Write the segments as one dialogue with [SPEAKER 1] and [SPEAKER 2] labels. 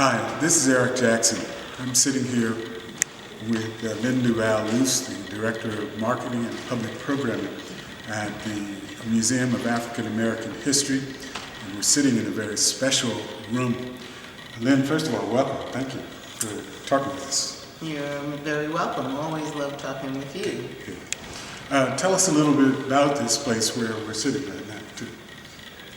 [SPEAKER 1] Hi, this is Eric Jackson. I'm sitting here with Lynn DuVal Luse, the Director of Marketing and Public Programming at the Museum of African American History, and we're sitting in a very special room. Lynn, first of all, welcome. Thank you for talking with us.
[SPEAKER 2] You're very welcome. Always love talking with you.
[SPEAKER 1] Good. Tell us a little bit about this place where we're sitting right now, too.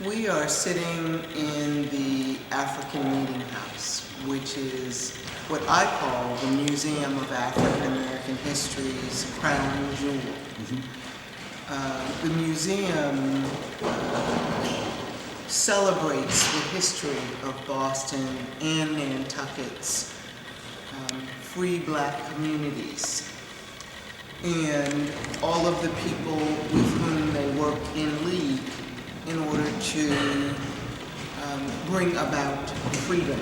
[SPEAKER 2] We are sitting in the African Meeting House, which is what I call the Museum of African American History's crown jewel. The museum celebrates the history of Boston and Nantucket's free black communities and all of the people with whom they work in league in order to bring about freedom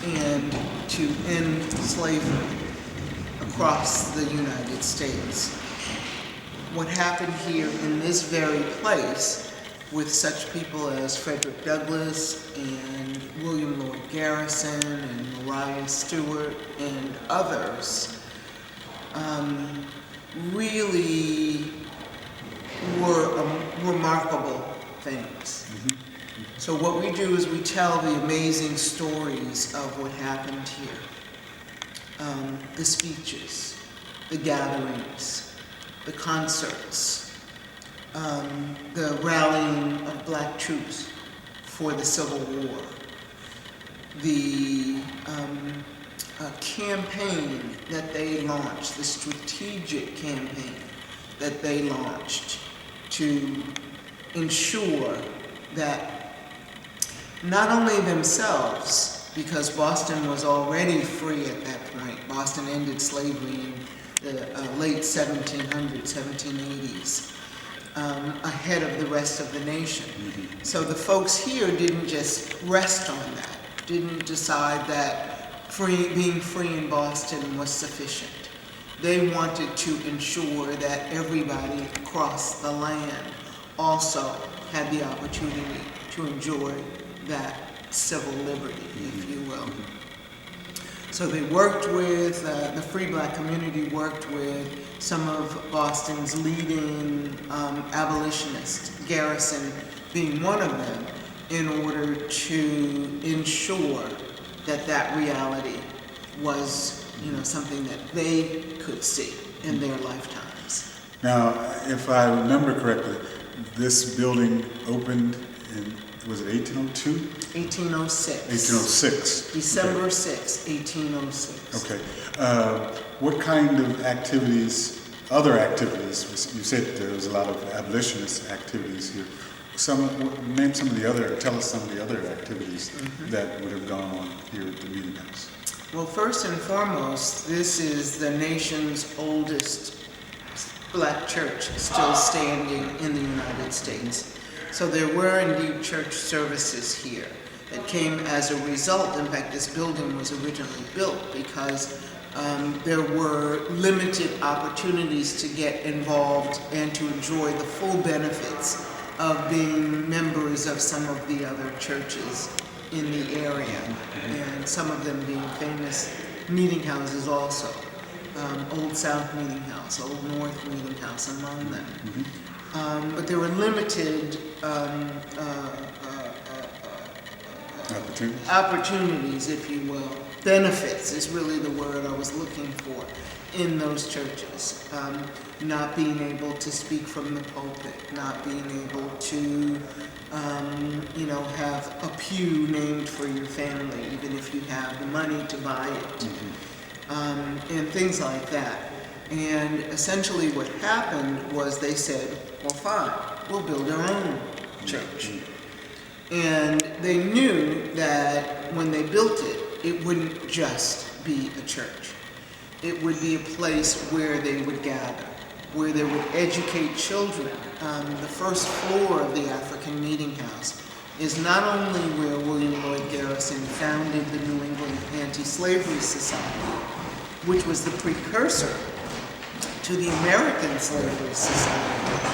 [SPEAKER 2] and to end slavery across the United States. What happened here in this very place with such people as Frederick Douglass and William Lloyd Garrison and Mariah Stewart and others really were remarkable things. So what we do is we tell the amazing stories of what happened here. The speeches, the gatherings, the concerts, the rallying of black troops for the Civil War, the campaign that they launched, the strategic campaign that they launched to ensure that not only themselves, because Boston was already free at that point, Boston ended slavery in the late 1700s, 1780s, ahead of the rest of the nation. So the folks here didn't just rest on that, didn't decide that being free in Boston was sufficient. They wanted to ensure that everybody across the land also had the opportunity to enjoy that civil liberty, if you will. So they worked with, the free black community worked with some of Boston's leading abolitionists, Garrison being one of them, in order to ensure that that reality was, something that they could see in their lifetimes.
[SPEAKER 1] Now, if I remember correctly, this building opened in, was it 1802?
[SPEAKER 2] 1806.
[SPEAKER 1] 1806.
[SPEAKER 2] December 6, 1806.
[SPEAKER 1] Okay. What kind of activities, other activities, you said there was a lot of abolitionist activities here. Name some of the other, tell us some of the other activities that would have gone on here at the Meeting House.
[SPEAKER 2] Well, first and foremost, this is the nation's oldest black church still standing in the United States. So there were indeed church services here that came as a result. In fact, this building was originally built because there were limited opportunities to get involved and to enjoy the full benefits of being members of some of the other churches in the area, and some of them being famous meeting houses also. Old South Meeting House, Old North Meeting House among them. But there were limited opportunities, if you will. Benefits is really the word I was looking for in those churches. Not being able to speak from the pulpit, not being able to have a pew named for your family, even if you have the money to buy it, and things like that. And essentially what happened was they said, well, fine, we'll build our own church. And they knew that when they built it, it wouldn't just be a church. It would be a place where they would gather, where they would educate children. The first floor of the African Meeting House is not only where William Lloyd Garrison founded the New England Anti-Slavery Society, which was the precursor to the American Slavery Society,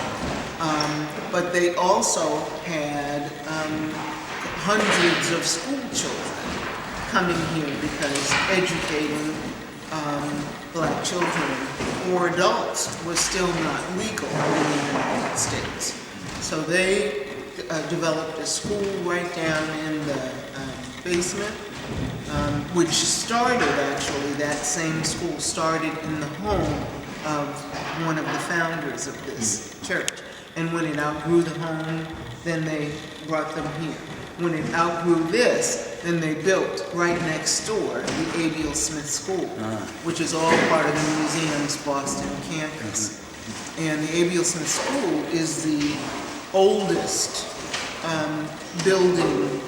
[SPEAKER 2] but they also had hundreds of school children coming here because educating black children or adults was still not legal in the United States. So they developed a school right down in the basement, which started, actually, that same school started in the home of one of the founders of this church. And when it outgrew the home, then they brought them here. When it outgrew this, then they built right next door the A.B.L. Smith School, which is all part of the museum's Boston campus. And the A.B.L. Smith School is the oldest building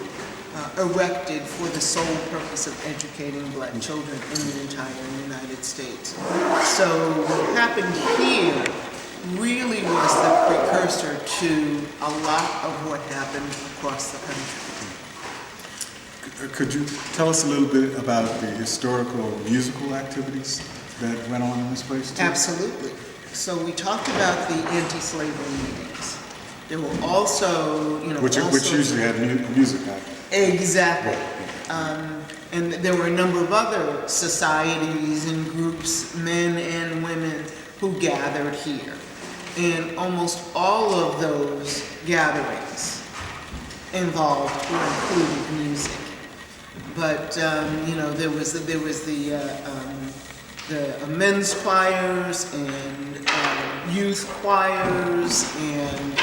[SPEAKER 2] erected for the sole purpose of educating black children in the entire United States. So what happened here really was the precursor to a lot of what happened across the country.
[SPEAKER 1] Could you tell us a little bit about the historical musical activities that went on in this place too?
[SPEAKER 2] Absolutely. So we talked about the anti-slavery meetings. There were also,
[SPEAKER 1] Which usually had music on.
[SPEAKER 2] Exactly. And there were a number of other societies and groups, men and women, who gathered here. And almost all of those gatherings involved or included music. But there was the men's choirs and youth choirs, and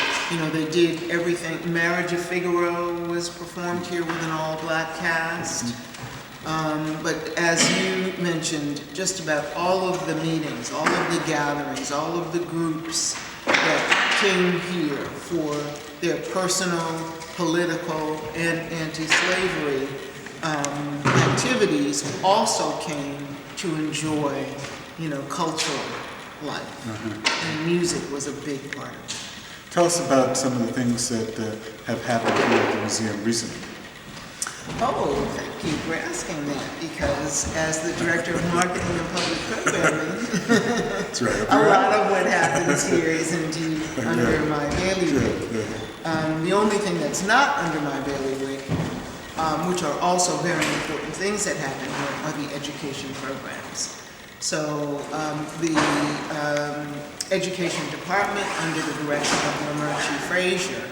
[SPEAKER 2] they did everything. Marriage of Figaro was performed here with an all-black cast. But as you mentioned, just about all of the meetings, all of the gatherings, all of the groups that came here for their personal, political, and anti-slavery activities also came to enjoy, cultural life. And music was a big part of it.
[SPEAKER 1] Tell us about some of the things that have happened here at the museum recently.
[SPEAKER 2] Oh, thank you for asking that, because as the Director of Marketing and Public Programming,
[SPEAKER 1] That's right.
[SPEAKER 2] a lot of what happens here is indeed under my bailiwick. The only thing that's not under my bailiwick, which are also very important things that happen here, are the education programs. So the Education Department, under the direction of Lamerchi Frazier,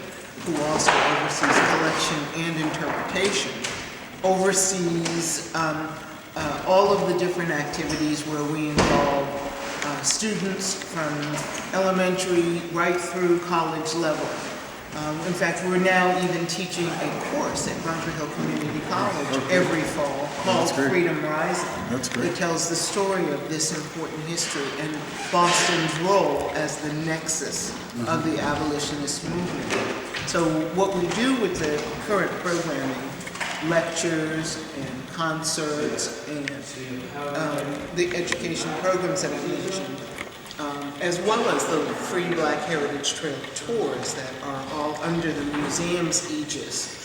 [SPEAKER 2] who also oversees collection and interpretation, oversees all of the different activities where we involve students from elementary right through college level. In fact, we're now even teaching a course at Bunker Hill Community College every fall called Freedom Rising.
[SPEAKER 1] That's great.
[SPEAKER 2] It tells the story of this important history and Boston's role as the nexus of the abolitionist movement. So what we do with the current programming, lectures and concerts and the education programs that I mentioned, as well as the Free Black Heritage Trail tours that are all under the museum's aegis,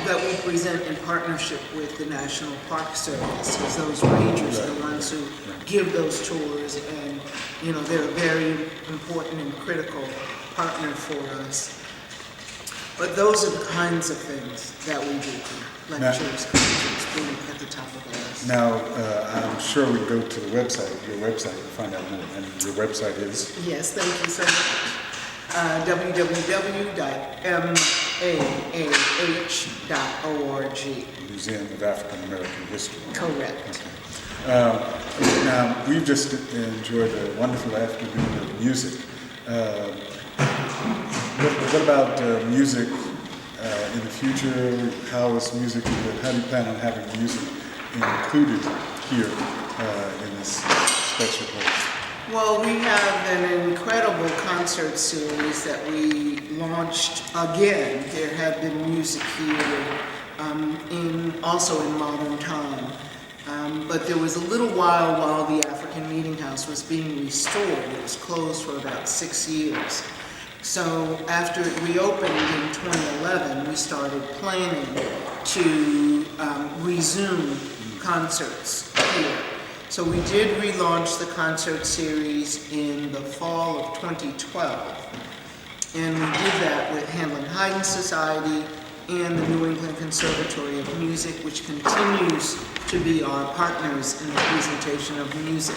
[SPEAKER 2] that we present in partnership with the National Park Service, because those rangers are the ones who give those tours, and they're a very important and critical partner for us. But those are the kinds of things that we do. Lectures, concerts, being at the top of the list.
[SPEAKER 1] Now, I'm sure we go to the website, your website, to find out more. And your website is?
[SPEAKER 2] Yes, thank you so much. www.maah.org.
[SPEAKER 1] Museum of African American History.
[SPEAKER 2] Correct.
[SPEAKER 1] Okay. Now, we've just enjoyed a wonderful afternoon of music. What about music in the future? How do you plan on having music included here in this special place?
[SPEAKER 2] Well, we have an incredible concert series that we launched again. There have been music here also in modern time. But there was a little while the African Meeting House was being restored. It was closed for about 6 years. So after it reopened in 2011, we started planning to resume concerts here. So we did relaunch the concert series in the fall of 2012. And we did that with Hamlin Haydn Society and the New England Conservatory of Music, which continues to be our partners in the presentation of music.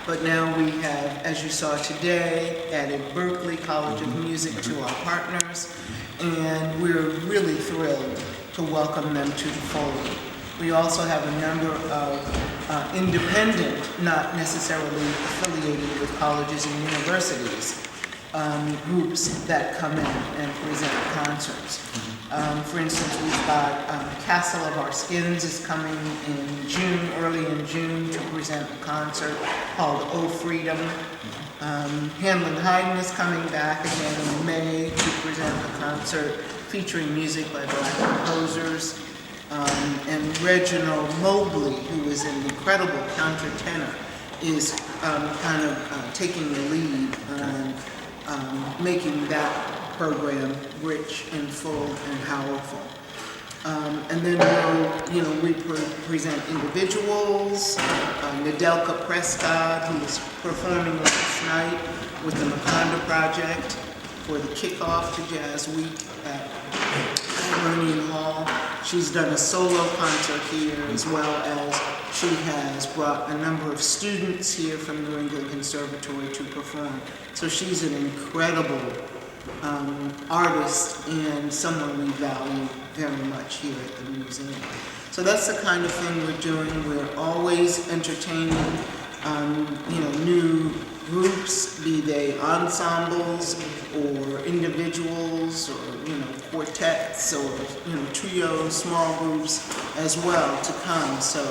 [SPEAKER 2] But now we have, as you saw today, added Berklee College of Music to our partners, and we're really thrilled to welcome them to the fold. We also have a number of independent, not necessarily affiliated with colleges and universities, groups that come in and present concerts. For instance, we've got Castle of Our Skins is coming in June, early in June, to present a concert called Oh Freedom. Hamlin Hayden is coming back again in May to present a concert featuring music by Black composers. And Reginald Mobley, who is an incredible countertenor, is taking the lead on making that program rich and full and powerful. And then we present individuals. Nadelka Prescott, who was performing last night with the Macondo Project for the kickoff to Jazz Week at Vernian Hall. She's done a solo concert here, as well as she has brought a number of students here from New England Conservatory to perform. So she's an incredible artist and someone we value very much here at the museum. So that's the kind of thing we're doing. We're always entertaining new groups, be they ensembles or individuals or quartets or trios, small groups as well to come. So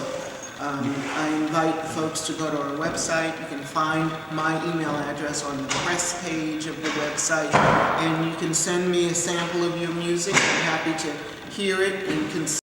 [SPEAKER 2] I invite folks to go to our website. You can find my email address on the press page of the website, and you can send me a sample of your music. I'm happy to hear it and consider